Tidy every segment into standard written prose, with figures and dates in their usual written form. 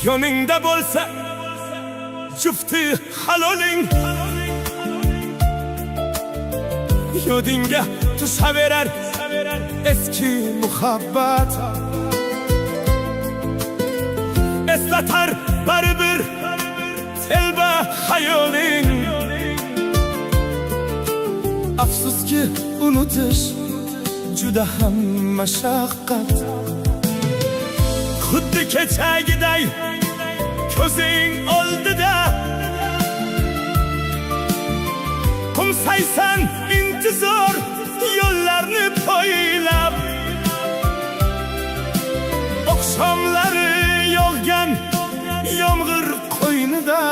yoningda bo'lsa jufti haloling, yodingga tushaverar eski muhabbat, eslatar baribir telba hayoling. Afsuski unutish juda ham mashaqqat, xuddi kechagiday ko'zing oldida qumsaysan intizor yo'llarni poylab. Oqshomlari yog'gan yomg'ir qo'ynida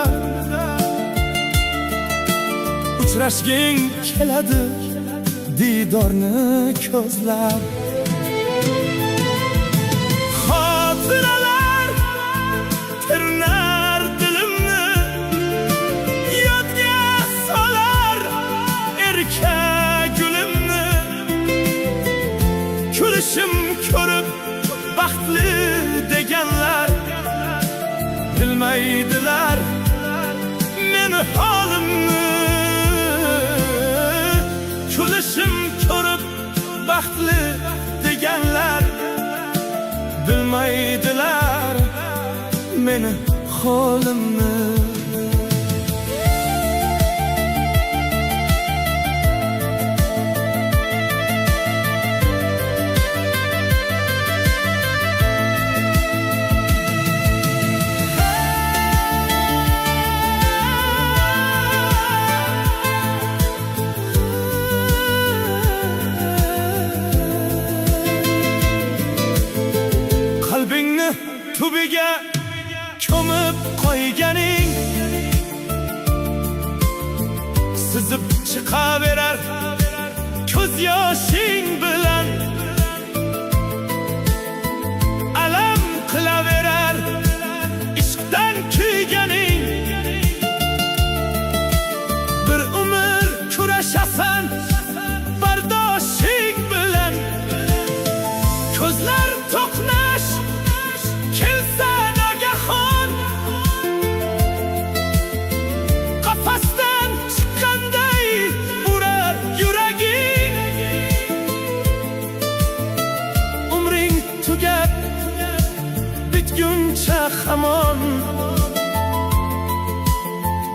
uchrashging keladi didorni ko'zlab. Xotiralar tirnar dilimni, yodga solar erka gulimni. Kulishim ko'rib baxtli deganlar bilmaydilar meni holimni. Kulishim ko'rib baxtli deganlar bilmaydilar meni holimni. Qalbingni tubiga ko'mib qo'yganing sizib chiqaverar ko'z yoshing bilan. Alam qilaverar ishqdan kuyganing. Bir umr kurashasan bardoshing bilan. Ko'zlar to'qnash kelsa nagahon, qafasdan chiqqanday urar yuraging. Umring tugab bitguncha hamon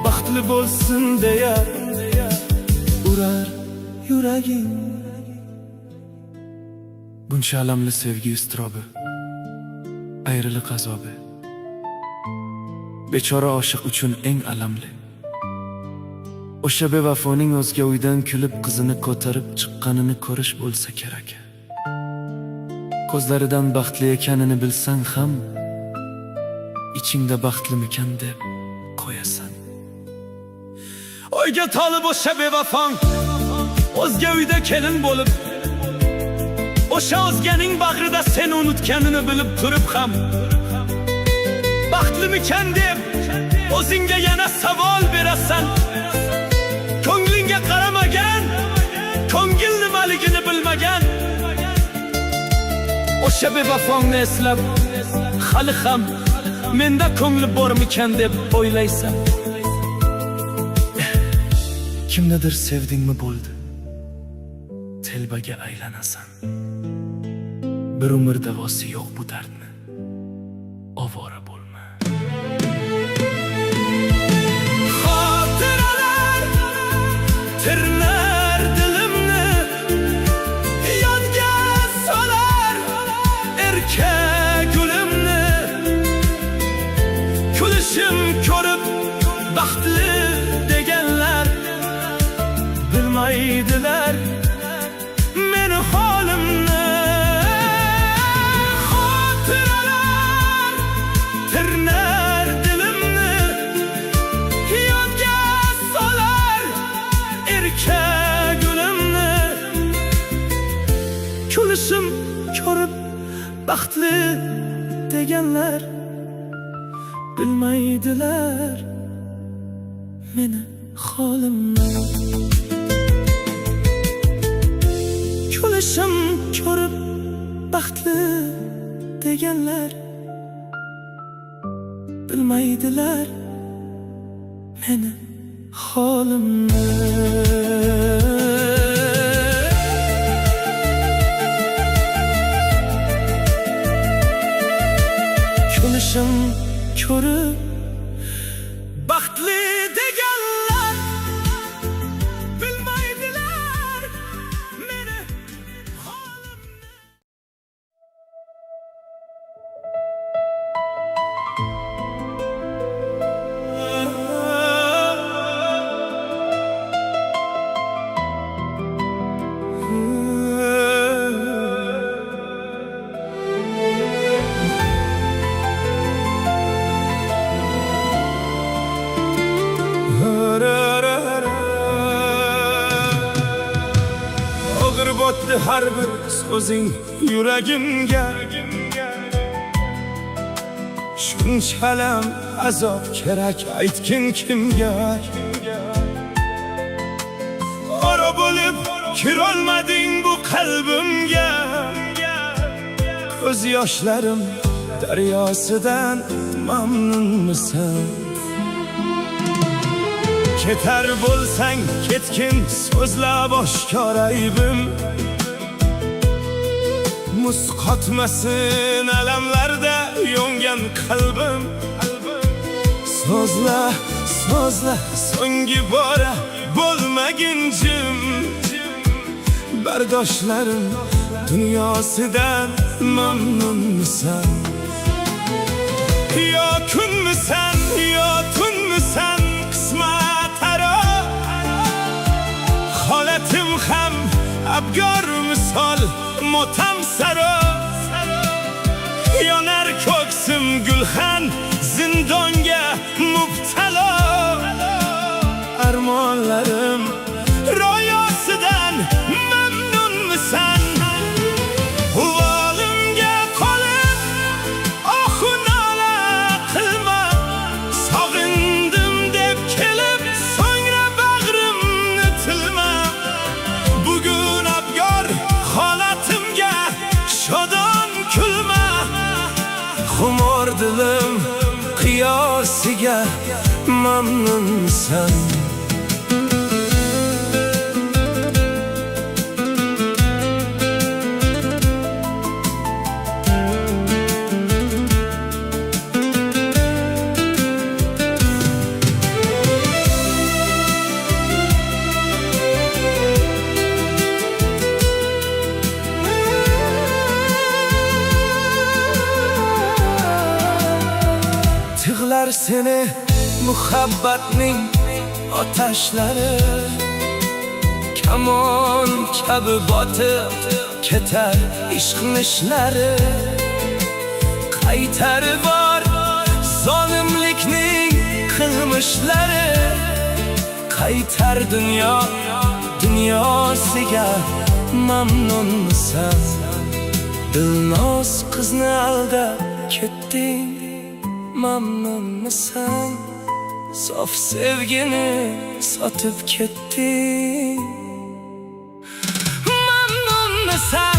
baxtli bo'lsin deya urar yuraging. Buncha alamli sevgi iztirobi, ayriliq azobi bechora oshiq uchun eng alamli. O'sha bevafoning o'zga uydan kulib qizini ko'tarib chiqqanini ko'rish bo'lsa kerak. Ko'zlaridan baxtli ekanini bilsang ham ichingda baxtlimikan deb qo'yasan. O'yga tolib o'sha bevafong o'zga uyda kelin bo'lib, o'sha o'zganing bag'rida seni unutganini bilib turib ham baxtlimikan deb o'zingga yana savol berasan. Ko'nglingga qaramagan, ko'ngil nimaligini bilmagan. O'sha bevafongni eslab hali ham menda ko'ngli bormikan deb o'ylaysan. Kimnidir sevdingmi bo'ldi, telbaga aylanasan. Bir umr davosi yo'q bu dardni, ovora bo'lma. Xotiralar tirnar dilimni, yodga solar erka gulimni. Kulishim ko'rib baxtli deganlar bilmaydilar meni holimni. Xotiralar tirnar dilimni, yodga solar erka gulimni. Kulishim ko'rib baxtli deganlar bilmaydilar meni holimni. Kulishim ko'rib baxtli deganlar bilmaydilar meni holimni. Kulishim ko'rib baxtli deganlar bilmaydilar meni holimni. Og'ir botdi har bir so'zing yuragimga, shunchalam azob kerak aytgin kimga. Ora bo'lib kirolmading bu qalbimga, ko'z yoshlarim daryosidan mamnunmisan? Ketar bo'lsang ketgin, so'zlab oshkor aybim, muz qotmasin alamlarda yongan qalbim. So'zla, so'zla, so'nggi bora bo'lmagin jim, bardoshlarim dunyosidan mamnunmisan? Yo kunmisan, yo tunmisan, qismat aro holatim ham abgor misol motam saro. Yonar ko'ksim gulxan zindonga mubtalo, armonlarim ro'yosidan mamnunmisan? Volimga qolib ohu nola qilma, sog'indim deb kelib so'ngra bag'rimni tilma. Bugun abgor holatimga shodon kulma, xumor dilim qiyosiga mamnunsan? Tig'lar seni muhabbatning otashlari, kamon kabi botib ketar ishq nishlari. Qaytari bor zolimlikning qilmishlari, qaytar dunyo dunyosiga mamnunmisan? Dilnoz qizni aldab ketding, mamnunmisan? Sof sevgini sotib ketding, mamnunmisan?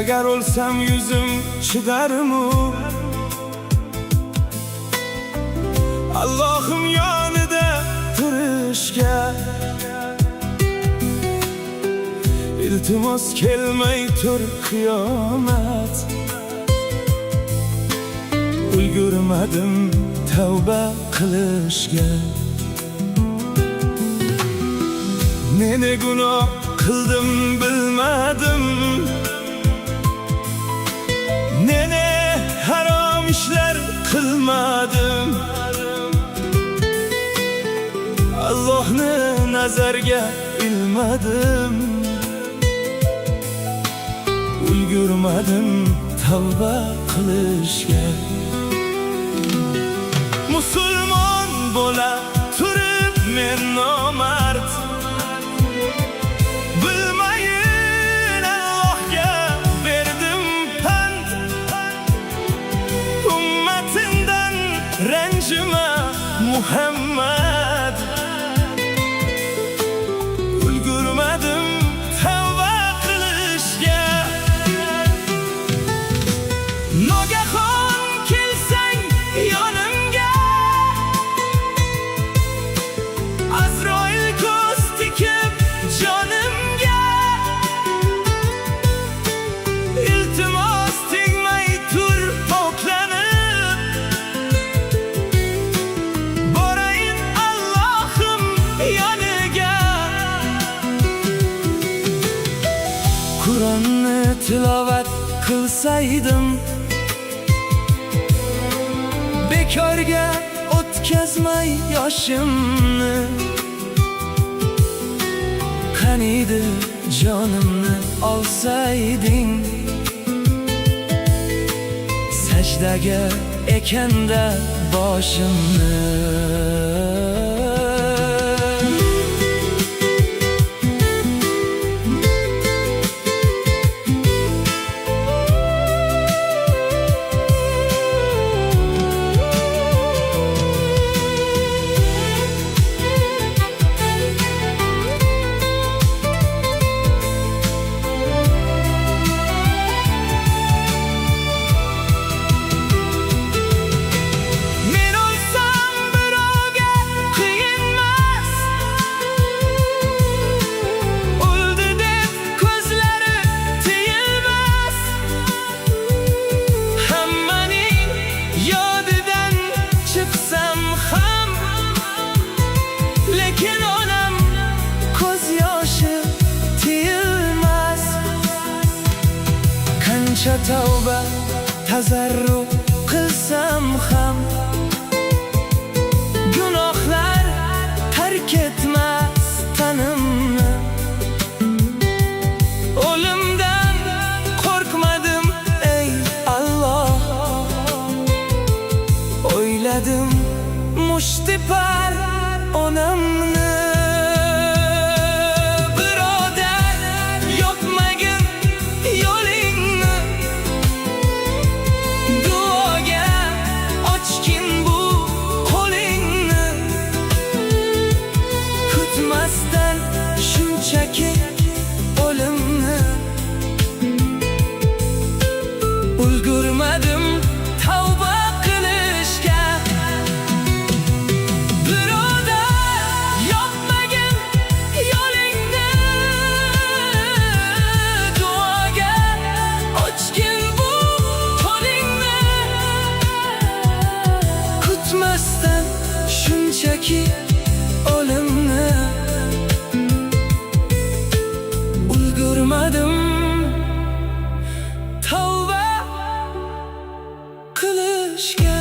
Agar o'lsam yuzim chidarmi? Allohim yonida turishga iltimos kelmay tur qiyomat. Ulgurmadim tavba qilishga. Nene gunoh qildim bilmadim, nene harom ishlar qilmadim. Allohni nazarga ilmadim, ulgurmadim tavba qilishga. Musulmon bo'la turib men nomard, bilmayin Allohga berdim pand. Ummatimdan ranjima Muhammad, ulgurmadim tavba qilishga. Nogahon kelsang yonimga, Azroil ko'z tikib jonimga. Iltimos tegmay tur poklanib, borayin Allohim yoniga. Qur'onni tilovat qilsaydim, bekorga o'tkazmay yoshimni. Qaniydi jonimni olsayding, sajdaga ekanda boshimni. Qancha tavba tazarru qilsam ham, gunohlar tark etmas tanimni. O'limdan qo'rqmadim ey Alloh, o'yladim mushtipar onamni. Shunchaki o'limni, ulgurmadim tavba qilishga. Birodar, yopmagin yo'lingni, duoga ochgin bu qo'lingni. Kutmasdan shunchaki o'limni, ulgurmadim tavba qilishga.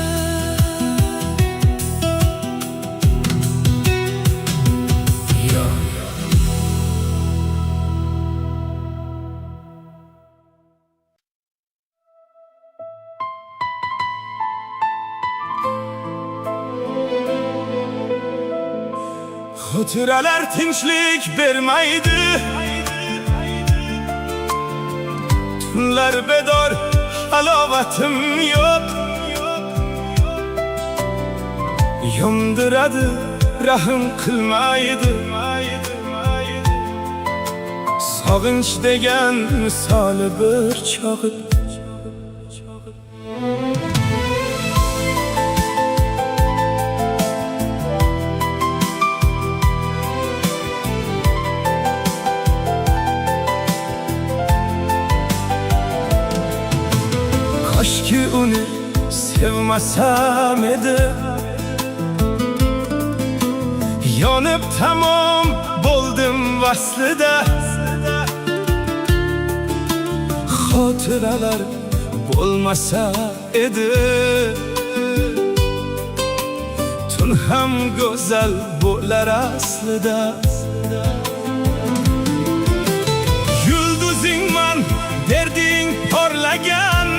Xotiralar tinchlik bermaydi, tunlar bedor, halovatim yo'q. Yondiradi, rahm qilmaydi, sog'inch degan misoli bir chog'i. Koshki uni sevmasam edi, Yonib tamom bo'ldim vaslida, xotiralar bo'lmasa edi, tun ham go'zal bo'lar aslida. Yulduzingman derding porlagan,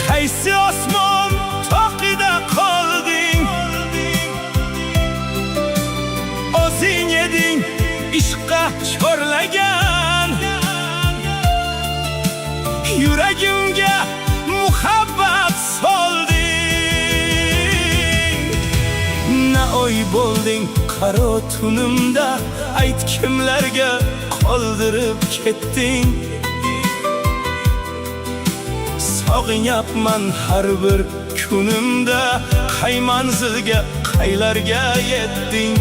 qaysi osmon toqida qolding? O'zing eding ishqqa cho'rlagan, yuragimga muhabbat solding. Na oy bo'lding qaro tunimda, ayt kimlarga qoldirib ketding? Sog'inyapman har bir kunimda, qay manzilga, qaylarga yetding?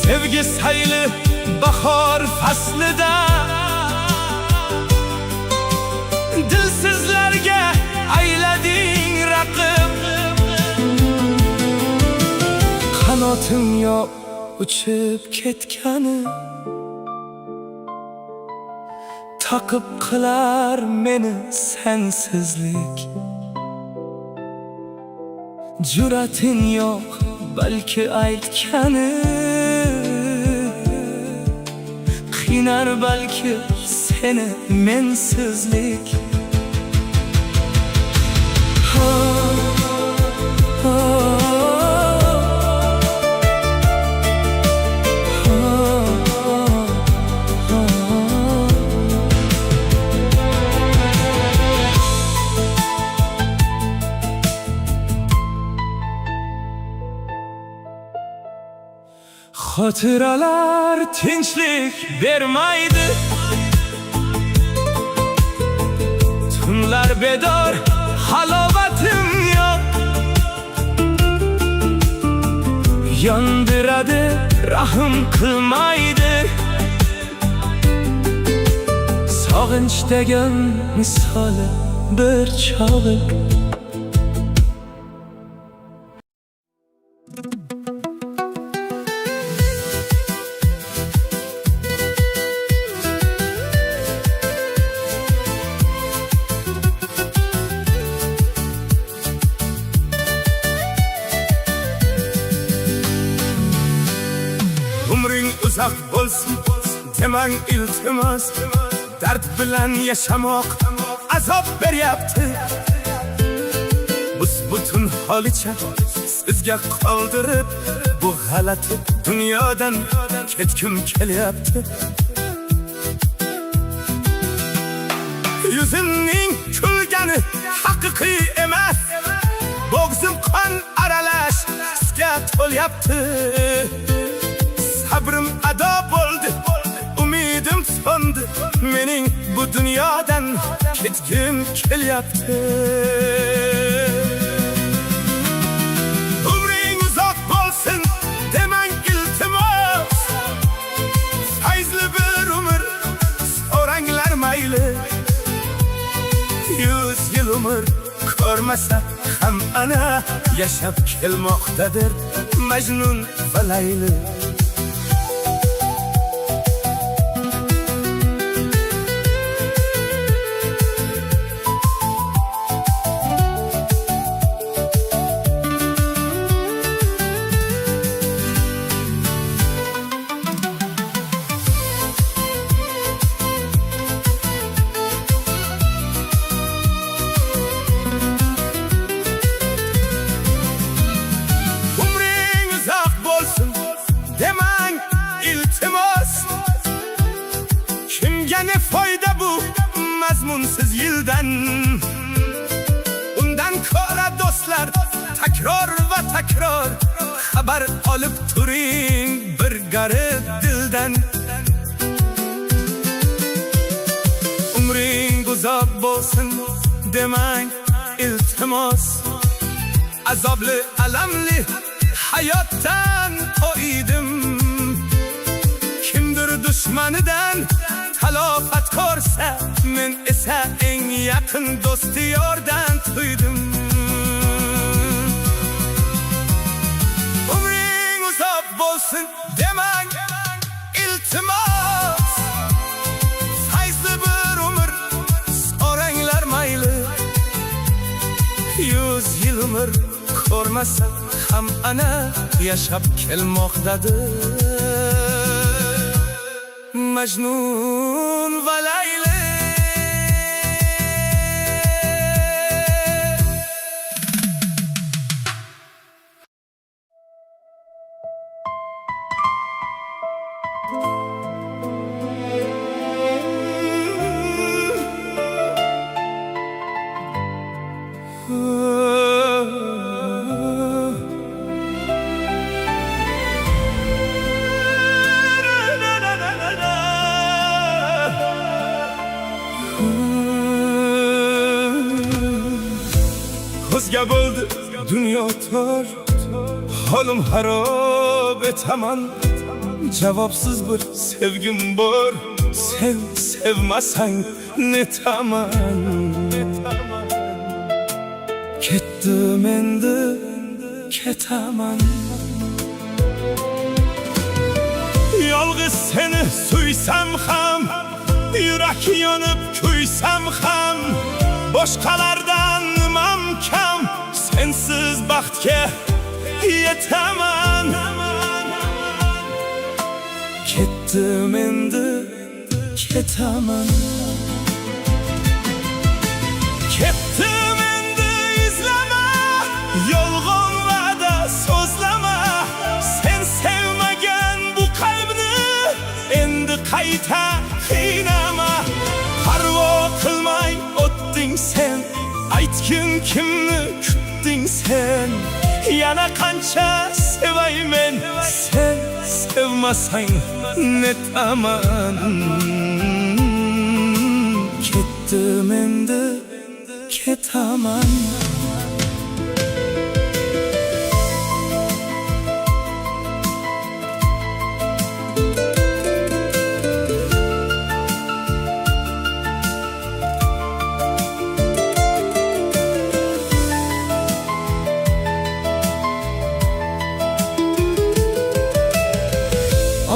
Sevgi sayli bahor faslida, dilsizlarga aylading raqib. Qanotim yo'q uchib ketgani, taqib qilar meni sensizlik. Juratin yo'q balki aytgani, qiynar balki seni mensizlik. Xotiralar tinchlik bermaydi, tunlar bedor, halovatim yo'q. Yondiradi, rahm qilmaydi, sog'inchdagi misoli bir chog'lik. Umring uzoq bo'lsin demang iltimos, dard bilan yashamoq azob beryapti. Butun holicha sizga qoldirib, bu g'alati dunyodan ketkim kelyapti. Yuzimning kulgani haqiqiy emas, bo'g'zim qon aralash sizga to'lyapti. Sabrim ado bo'ldi, umidim so'ndi, mening bu dunyodan ketgim kelyapti. Umring uzoq bo'lsin demang iltimos, fayzli bir umr so'ranglar mayli. 100 yil umr ko'rmasa ham ana yashab kelmoqdadir Majnun va Layli. takror va takror xabar olib turing bir garib dildan. Umring uzoq bo'lsin demang iltimos, azobli alamli hayotdan to'ydim. Kimdir dushmanidan talofat ko'rsa, men esa eng yaqin do'sti yordan tuydim. Umring uzoq bo'lsin demang iltimos, fayzli bir umr so'ranglar mayli. 100 yil umr ko'rmasa ham ana yashab kelmoqdadir Majnun va Layli. O'zga bo'ldi dunyo tor, holim xarob etaman. Javobsiz bir sevgim bor, sevmasang netaman. Ketdim endi ketaman. Yolg'iz seni suysam ham, yurak yonib kuysam ham, boshqalardan nimam kam, sensiz baxtga yetaman. Ketdim endi ketaman. Ketdim endi izlama, yolg'on va'da so'zlama. Sen sevmagan bu qalbni endi qayta qiynama. Parvo qilmay o'tding sen, aytgin kimni kutding sen. Yana qancha sevay men, sen sevmasang netaman. Ketdim endi ketaman.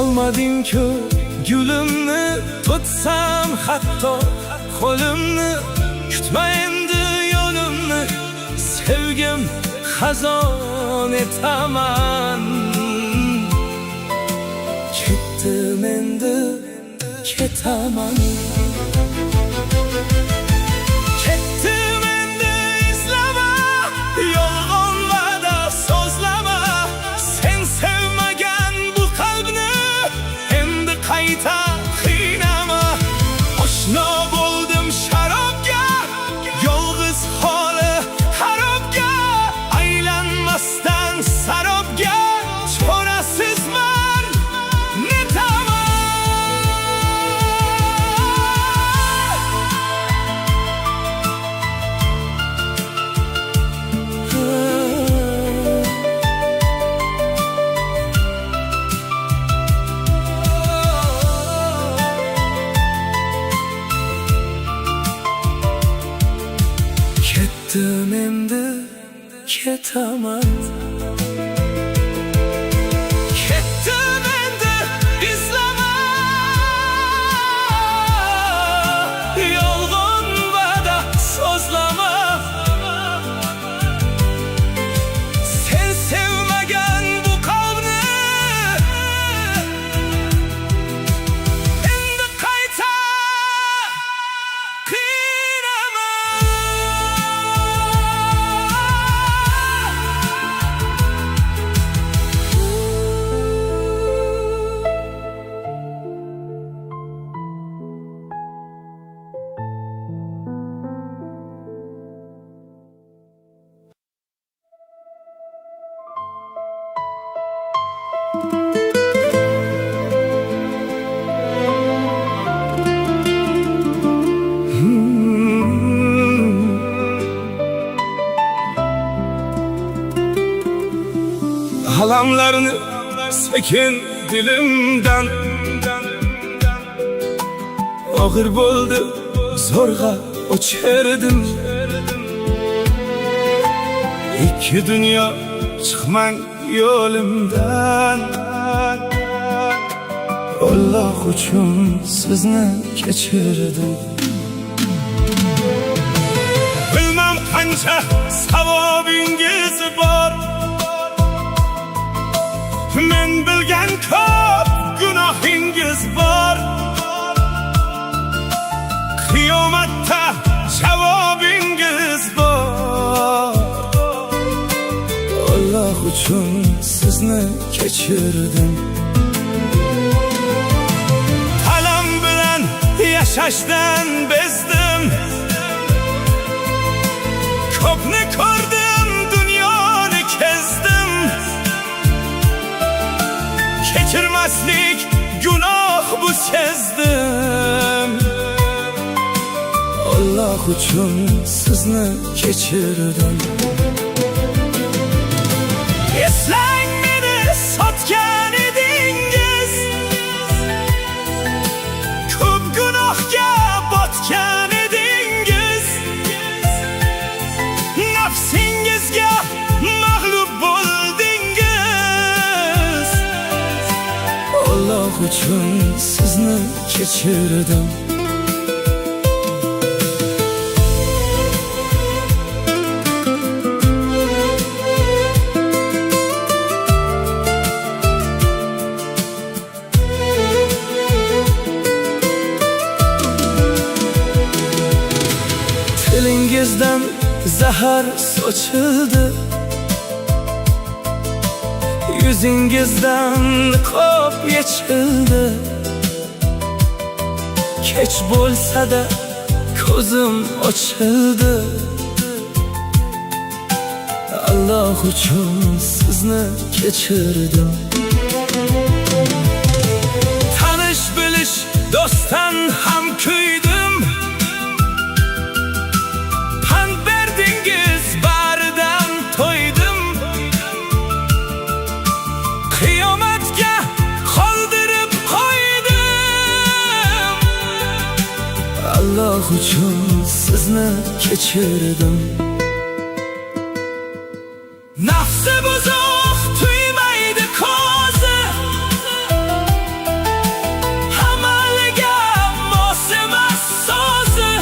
Olmading-ku gulimni, tutsam hatto qo'limni. Kutma endi yo'limni, sevgim xazon etaman. Ketdim endi ketaman. Ketdim endi izlama, yolg'on va'da so'zlama. Sen sevmagan bu qalbni endi qayta qiynama. Oshno bo'ldim sharobga, yolg'iz holi xarobga. Aylanmasdan sarobga, chorasizman netaman. Ketdim endi ketaman. Ketdim endi izlama, yolg'on va'da so'zlama. Sen sevmagan bu qalbni endi qayta qiynaman. Kalamlarını sekin dilimden. Ağır buldu zorga uçerdim. İki dünya çıkman yolumdan. Allah için sizni kechirdim. Bilmem qancha savobingiz bor, men bilgan ko'p gunohingiz bor. Qiyomatda javobingiz bor. Allah uchun sizni kechirdim. Talam bilan yashashdan bezdim. Ko'pni ko'rdim, dunyoni kezdim. Kechirmaslik gunoh bu sezdim. Allah uchun sizni kechirdim. Eslang meni sotgan edingiz, ko'p gunohga botgan edingiz. Nafsingizga mag'lub bo'ldingiz. Allah uchun sizni kechirdim. Tilingizdan zahar sochildi, yuzingizdan niqob yechildi. Kech bo'lsa-da ko'zim ochildi. Allah uchun sizni kechirdim. Tanish bilish do'stdan ham kuydim. Pand berdingiz, baridan to'ydim. Qiyomatga qoldirib qo'ydim. Allah uchun sizni kechirdim. Nafsi buzuq tuymaydi ko'zi, amaliga mos emas so'zi.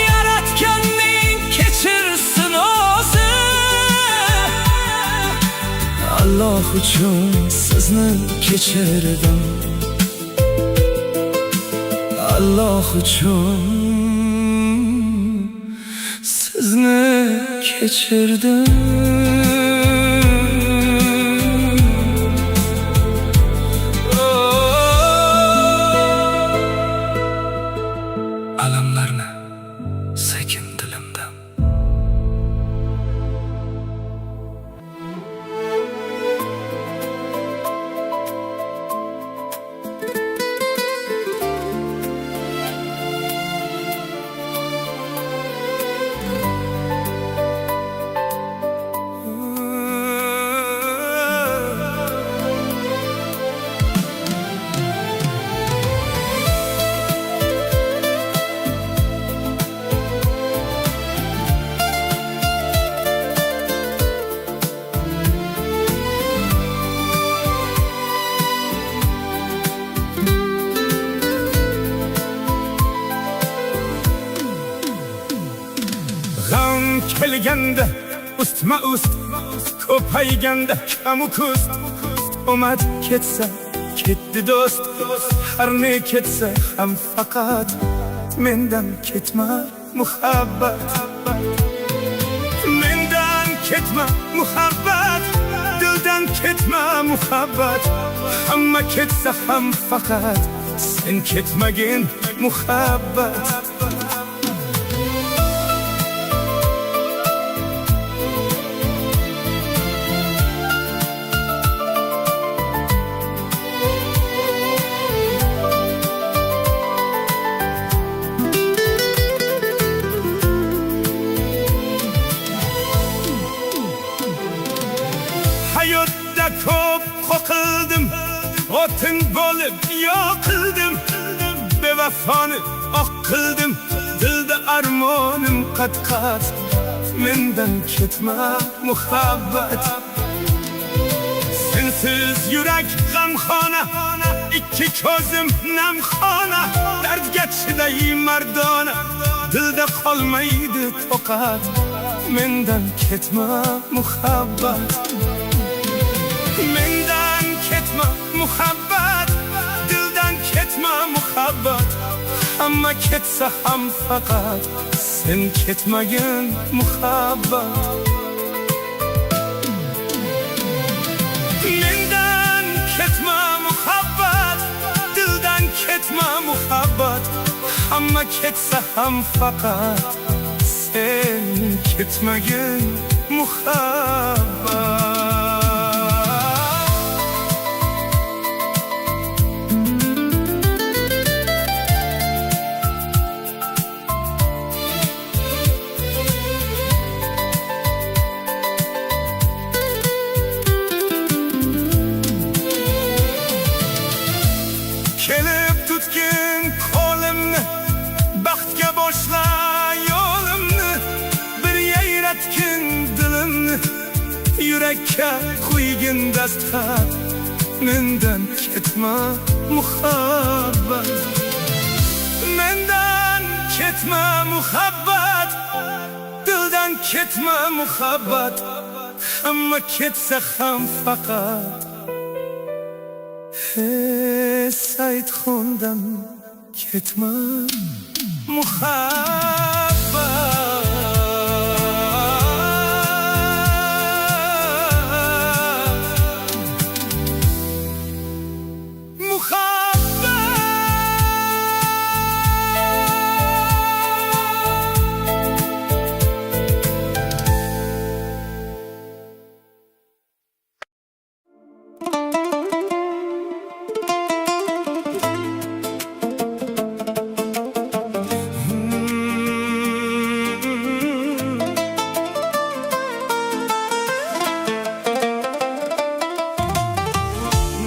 Yaratganning kechirsin o'zi. Allah uchun sizni kechirdim. Allah uchun sizni kechirdim. Alamlarni sekin dilimdan. G'am kelganda ustma ust, ko'payganda kamu kust. Omad ketsa ketdi do'st, har ne ketsa ham faqat mendan ketma muhabbat. Mendan ketma muhabbat, dildan ketma muhabbat. Hamma ketsa ham faqat sen ketmagin muhabbat. Juda ko'p qoqildim, o'tin bo'lib yoqildim, bevafoni oq qildim, dilda armonim qat-qat. Mendan ketma muhabbat, sensiz yurak g'amxona, ikki ko'zim namxona, dardga chiday mardona, dilda qolmaydi toqat. Mendan ketma muhabbat, mendan ketma muhabbat, dildan ketma muhabbat. Hamma ketsa ham faqat sen ketmagin muhabbat. Mendan ketma muhabbat, dildan ketma muhabbat. Hamma ketsa ham faqat sen ketmagin muhabbat. Kelib tutgin qo'limni, baxtga boshla yo'limni, bir yayratgin dilimni, yurakka qo'ygin dastxat. Mendan ketma muhabbat, mendan ketma muhabbat, dildan ketma muhabbat. Hamma ketsa ham faqat Saidxondan ketma muhabbat.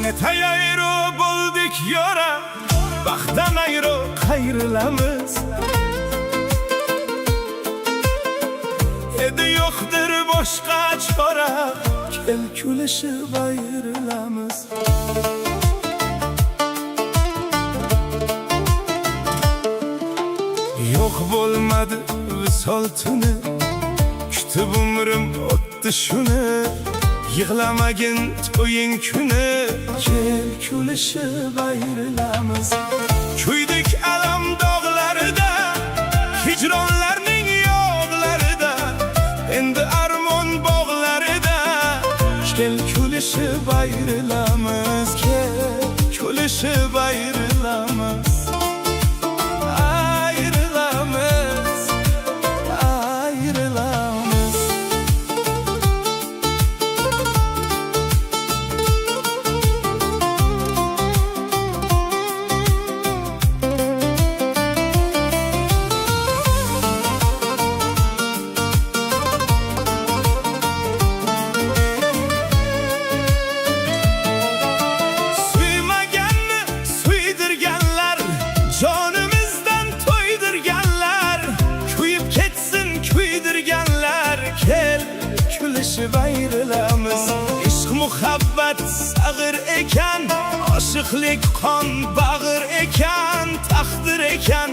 Netayayro bo'ldik yora, baxtdan ayro qayrilamiz. Edi yo'qdir boshqa chora, kel kulishib ayrilamiz. Yo'q bo'lmadi visol tuni, kutib umrim o'tdi shuni. Yig'lamagin to'ying kuni, kel kulishib ayrilamiz. Kuydik alam dog'larida, hijronlarning yog'larida, endi armon bog'larida, kel kulishib ayrilamiz, kel kulishib ayrilamiz. Ayrilamiz, ayrilamiz. Kulishib ayrilamiz. Ishq muhabbat sag'ir ekan, oshiqlik qon bag'ir ekan, taqdir ekan,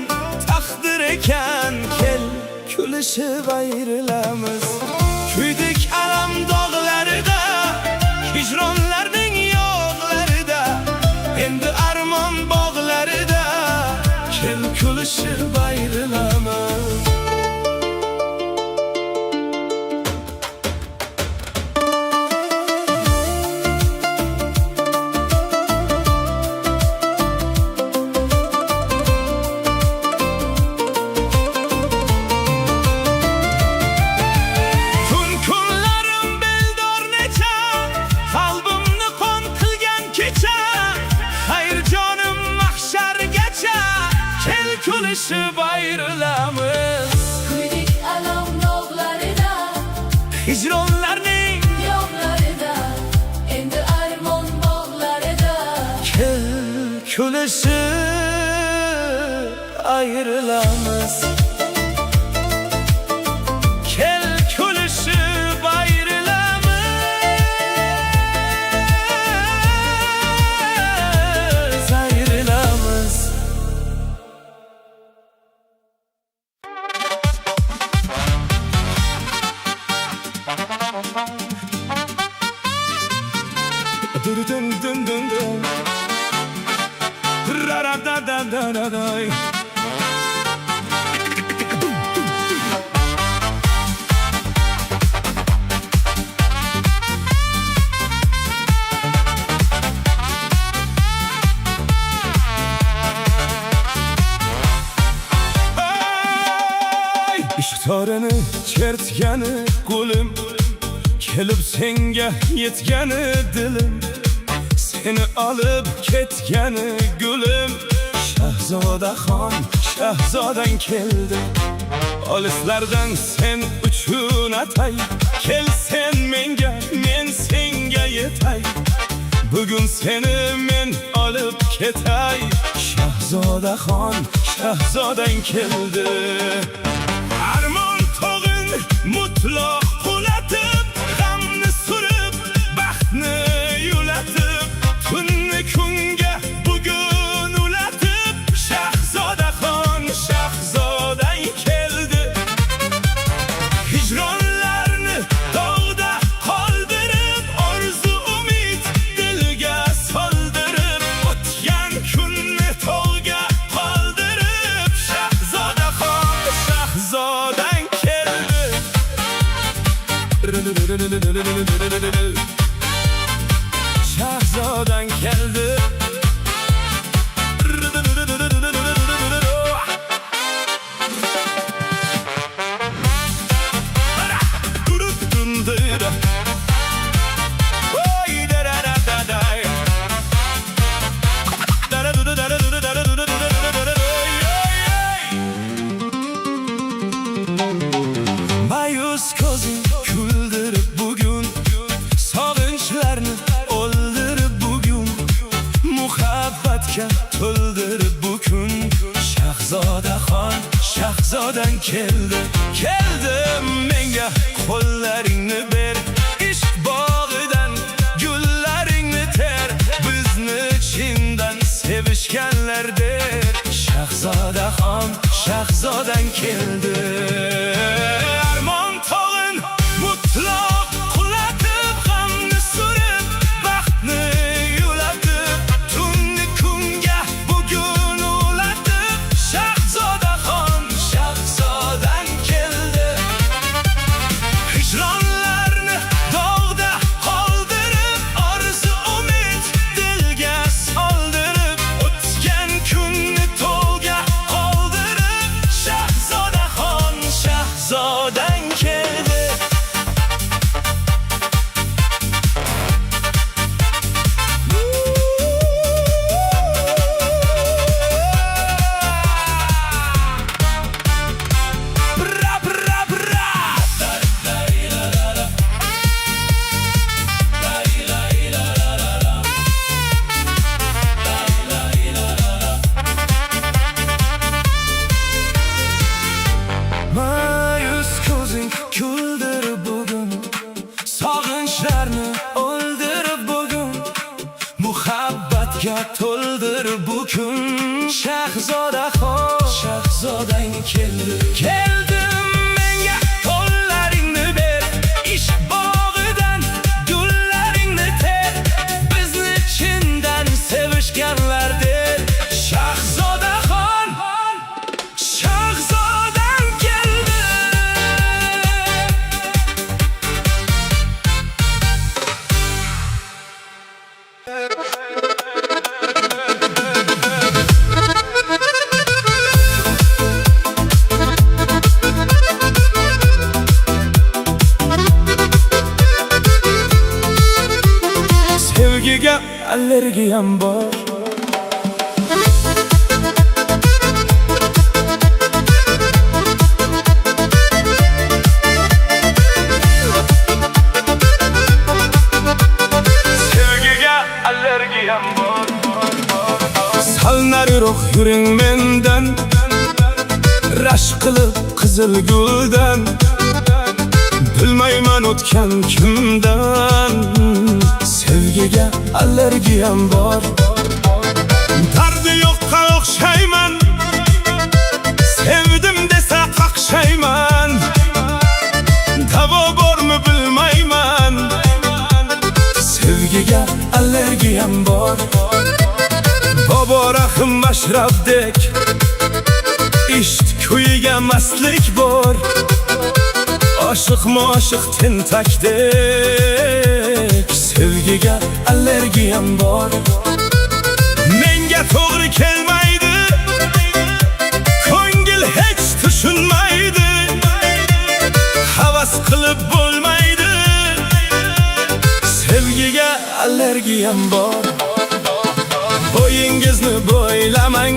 taqdir ekan, kel kulishib ayrilamiz. Kuydik alam dog'larida, hijronlarning yo'qlarida, endi armon bog'larida, kel kulishib ayrilamiz. Kulishib ayrilamiz. Kuydik alam dog'larida, hijronlarning yo'qlarida, endi kulishib ayrılamiz. Kel kulishib ayrılamiz. Dun dun dun dun dun. Ra ra da da da da da. İştarini chertgani qo'lim, kelib senga yetgani dilim, seni olib ketgani gulim. Shahzodaxon, shahzodan keldi, olislardan sen uchun atay. Kel sen menga, men senga yetay, bugun seni men olib ketay. Shahzodaxon, shahzodan keldi. Armon tog'in mutlaq qulatib, g'amni surib, baxtni yulatib, tunni kunga bugun ulatib. Shahzodaxon, shahzodan keldi, hijronlarni dog'da qoldirib, orzu umid dilga soldirib, o'tgan kunni tog'ga qoldirib. Shahzodaxon, shahzodan keldi. Shahzodan keldi. Mayus ko'zing kuldirib bugun, sog'inchlarni o'ldirib bugun, muhabbatga to'ldirib bu kun. Shahzodaxon, shahzodan keldi. Keldi menga qo'llaringni ber, ishq bog'idan gullaringni ter, bizni chindan sevishganlar der. Shahzodaxon, shahzodan keldi. Armon tog'in mutlaq qulatib, g'amni surib, baxtni yulatib, tunni kunga bugun ulatib. Shahzodaxon, shahzodan keldi, hijronlarni dog'da qoldirib, orzu umid dilga soldirib, o'tgan kunni to'g'ga qoldirib. Shahzodaxon, shahzodan keldi. Bra bra bra. Mayus ko'zing kuldirib bugun, sog'inchlarni o'ldirib bugun, muhabbatga to'ldirib bu kun. Shahzodaxon, shahzodan keldi. Keldi menga qo'llaringni ber, ishq bog'idan gullaringni ter, bizni chindan sevishganlar der. Shahzodaxon, shahzodan keldi. Sevgiga allergiyam bor, sevgiga allergiyam bor. Sal so'roq yuring mendan, rashk qilib qizil guldan. Bilmayman o'tgan kimdan, sevgiga allergiyam bor. Dardi yo'qqa o'xshayman, sevdim desa qaqshayman. Davo bormi bilmayman, sevgiga allergiyam bor. Bobo Rahim Ashrafdek ishq kuyiga mastlik bor. Oshiq mo'shiq tentakdek sevgiga allergiyam bor. Menga to'g'ri kelmaydi, ko'ngil hech tushunmaydi. Havas qilib bo'lmaydi, sevgiga allergiyam bor. Bo'yingizni bo'ylamang,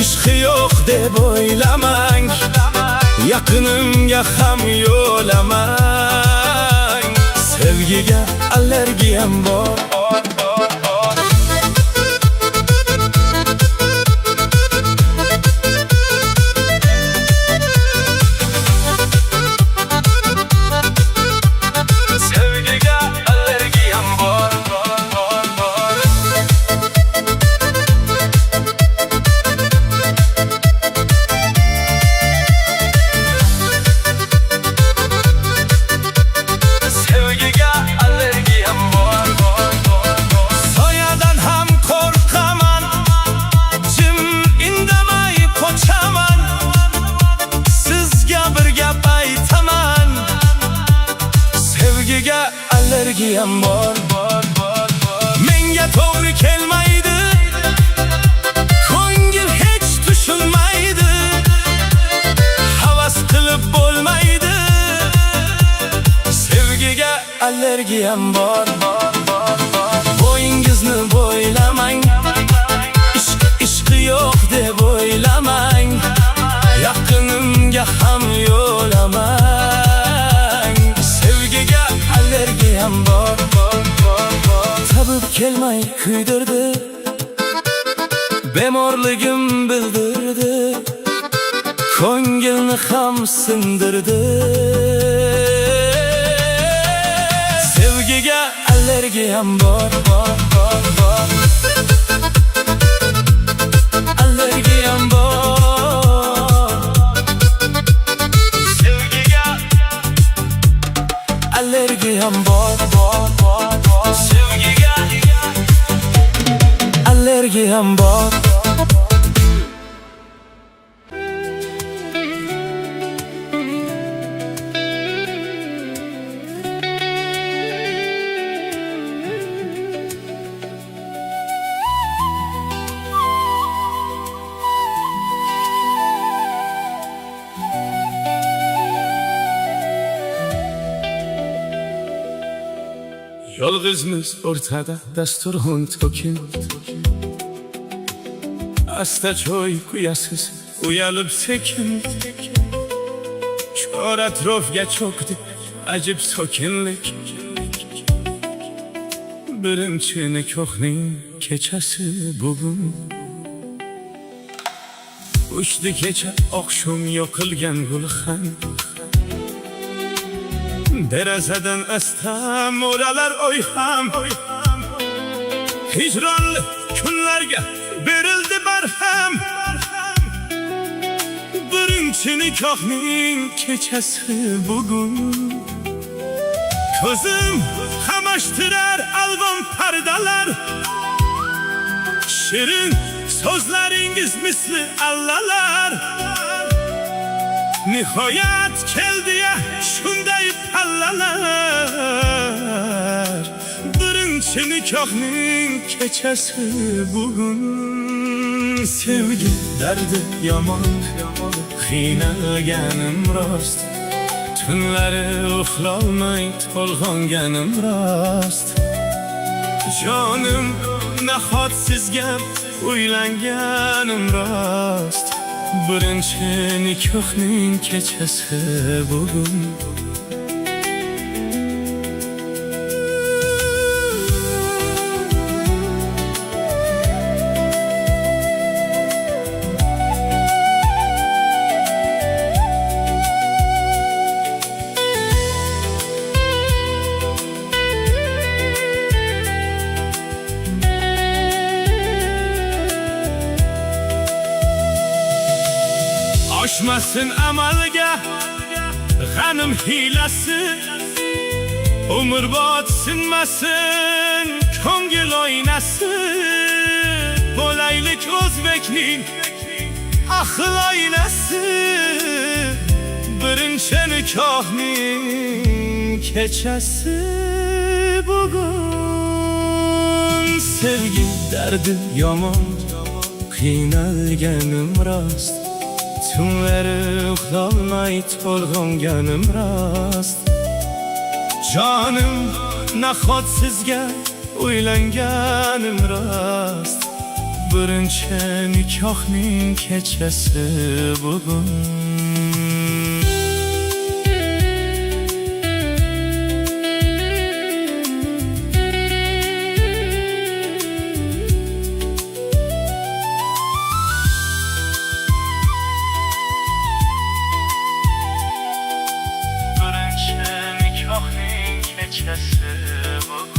ishqi yo'q deb o'ylamang. Yaqinimga ham yo'lamang, sevgiga allergiyam bor. Sevgiga allergiyam bor. Allergiyam bor. Menga to'g'ri kelmaydi, ko'ngil hech tushunmaydi. Havas qilib bo'lmaydi, sevgiga allergiyam bor. Bo'yingizni bo'ylamang, ishqi yo'q deb o'ylamang. Yaqinimga ham yo'lamang, sevgiga allergiyam bor. Tabib kelmay kuydirdi, bemorligim bildirdi. Ko'ngilni ham sindirdi, sevgiga allergiyam bor. Allergiyam bor, sevgiga allergiyam bor. Sevgiga allergiyam bor. Yolg'izmiz o'rtada dasturxon to'kin. Asta choy quyasiz, uyalib sekin. Chor atrofga cho'kdi ajib sokinlik. Birinchi nikohning kechasi bugun. Uchdi kecha oqshom yoqilgan gulxan. Derazadan asta mo'ralar oyham. Hijronli kunlarga berildi barham. Birinchi nikohning kechasi bugun. Ko'zim qamashtirar alvon pardalar. Shirin so'zlaringiz misli allalar. Nihoyat keldi-ya shunday pallalar. Birinchi nikohning kechasi bugun. Sevgi dardi yomon, qiynalganim rost. Tunlari uxlolmay to'lg'onganim rost. Jonim nahot sizga uylanganim rost. Birinchi nikohning kechasi bugun. Oşmasın amalga G'anim hiylasi Umrbod sinmasin ko'ngil oynasi Bo'laylik o'zbekning ahil oynasi Birinchi nikohning kechasi bugun Sevgi dardi yomon qiynalganim rost Tunlari uxlolmay to'lg'onganim rost Jonim nahot sizga uylanganim rost Birinchi nikohning kechasi bugun kechasi bugun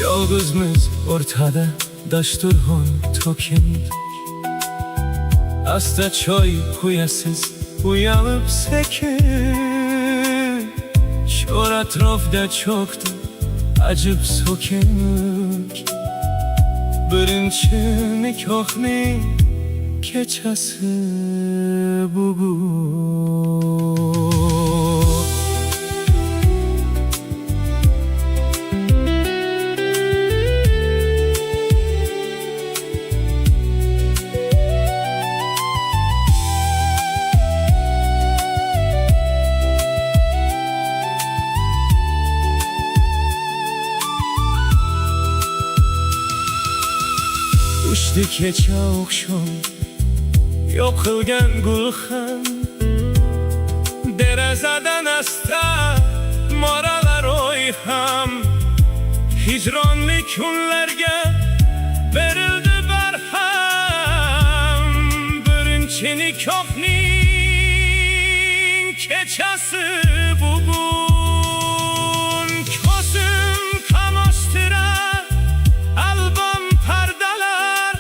Yolg'izmiz o'rtada dasturxon to'kildi Asta choy quyasiz uyalib sekin Sho'r atrofda cho'kdi ajib so'kinlik Birinchi nikohning kechasi bugun Uçdi kecha oqshom yo'qilgan gulxan Derazadan asta moralar o'yham Hijronli kunlarga berildi barham Birinchi nikohning kechasi bugun Ko'zim qamashtirar albom pardalar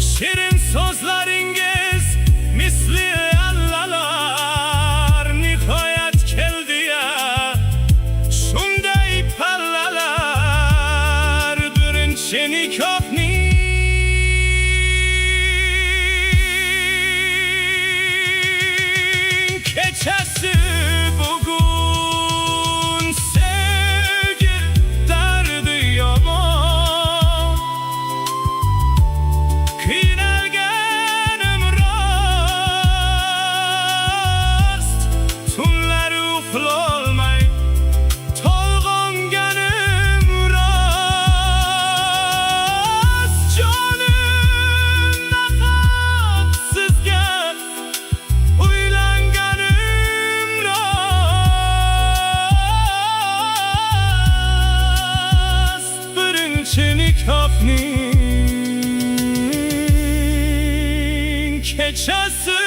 Shirin so'zlaringiz misli allalar Nihoyat keldi-ya shunday pallalar Birinchi nikohning kechasi bugun Sevgi dardi yomon Qiynalganim rost Tunlari uxlolmay to'lg'onganim rost Jonim nafaqat sizga uylanganim rost Birinchi nikohning kechasi